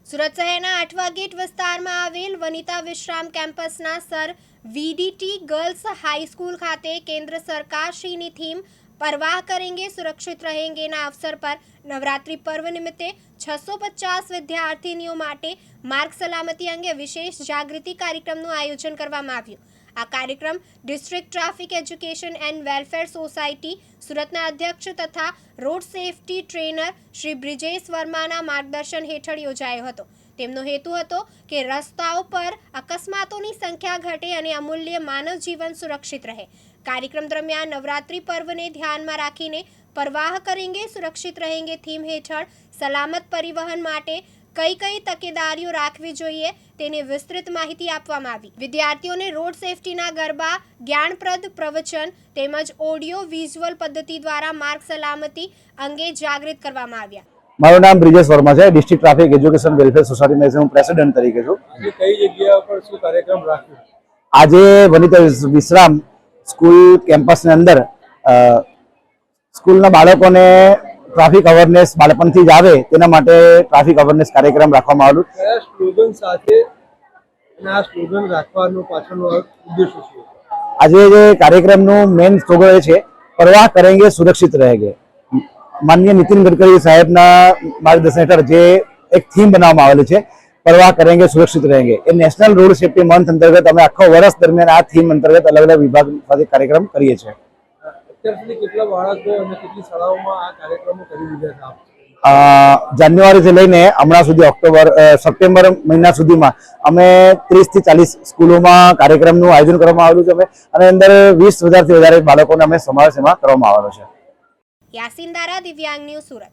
સુરત શહેરના આઠવા ગેટ વિસ્તારમાં આવેલ વનિતા વિશ્રામ કેમ્પસના સર વીડીટી ગર્લ્સ હાઈસ્કૂલ ખાતે કેન્દ્ર સરકારશ્રીની થીમ પરવાહ કરેંગે સુરક્ષિત रहेंगेના અવસર પર નવરાત્રિ પર્વ નિમિત્તે 650 વિદ્યાર્થીનીઓ માટે માર્ગ સલામતી અંગે વિશેષ જાગૃતિ કાર્યક્રમનું આયોજન કરવામાં આવ્યું। આ કાર્યક્રમ district traffic education and welfare society સુરતના અધ્યક્ષ તથા road safety trainer Shri Brijesh વર્માના માર્ગદર્શન હેઠળ યોજાયો હતો। તેમનો હેતુ હતો કે રસ્તાઓ પર અકસ્માતોની સંખ્યા ઘટે અને અમૂલ્ય માનવ જીવન સુરક્ષિત રહે। કાર્યક્રમ દરમિયાન નવરાત્રિ પર્વને ધ્યાનમાં રાખીને પરવાહ કરેંગે સુરક્ષિત रहेंगे થીમ હેઠળ સલામત પરિવહન માટે કઈ તકેદારીઓ રાખવી જોઈએ તેની વિસ્તૃત માહિતી આપવામાં આવી। વિદ્યાર્થીઓને રોડ સેફટીના ગરબા, જ્ઞાનપ્રદ પ્રવચન તેમજ ઓડિયો વિઝ્યુઅલ પદ્ધતિ દ્વારા માર્ગ સલામતી અંગે જાગૃત કરવામાં આવ્યા। મારું નામ બ્રિજેશ વર્મા છે। ડિસ્ટ્રિક્ટ ટ્રાફિક એજ્યુકેશન વેલફેર સોસાયટીમાં હું પ્રેસિડેન્ટ તરીકે છું। કઈ જગ્યા પર શું કાર્યક્રમ રાખ્યો? આજે વનિતા વિશ્રામ સ્કૂલ કેમ્પસની અંદર સ્કૂલના બાળકોને ટ્રાફિક અવેરનેસ બાળપણથી જ આવે તેના માટે ટ્રાફિક અવેરનેસ કાર્યક્રમ રાખવામાં આવેલું। કયા સ્લોગન સાથે અને આ સ્લોગન રાખવાનો પાછળનો ઉદ્દેશ શું છે? આજે જે કાર્યક્રમનું મેઇન સ્લોગન એ છે પરવાહ કરેંગે સુરક્ષિત रहेंगे। માનનીય નીતિન ગડકરી સાહેબના માર્ગદર્શન હેઠળ જે એક થીમ બનાવવામાં આવેલી છે પરવાહ કરેંગે સુરક્ષિત रहेंगे। એ નેશનલ રોડ સેફટી મંથ અંતર્ગત અમે આખો વર્ષ દરમિયાન આ થીમ અંતર્ગત અલગ અલગ વિભાગ સાથે કાર્યક્રમ કરીએ છીએ। અત્યાર સુધી કેટલા બાળકો અને કેટલી શાળાઓમાં આ કાર્યક્રમો કરી દીધા છે? જાન્યુઆરીથી લઈને હમણાં સુધી સપ્ટેમ્બર મહિના સુધીમાં અમે 30 થી 40 સ્કૂલોમાં કાર્યક્રમનું આયોજન કરવામાં આવેલું છે અને અંદર 20,000થી વધારે બાળકોને અમે સમાવેશ એમાં કરવામાં આવેલો છે। યાસીન દારા, દિવ્યાંગ ન્યૂઝ, સુરત।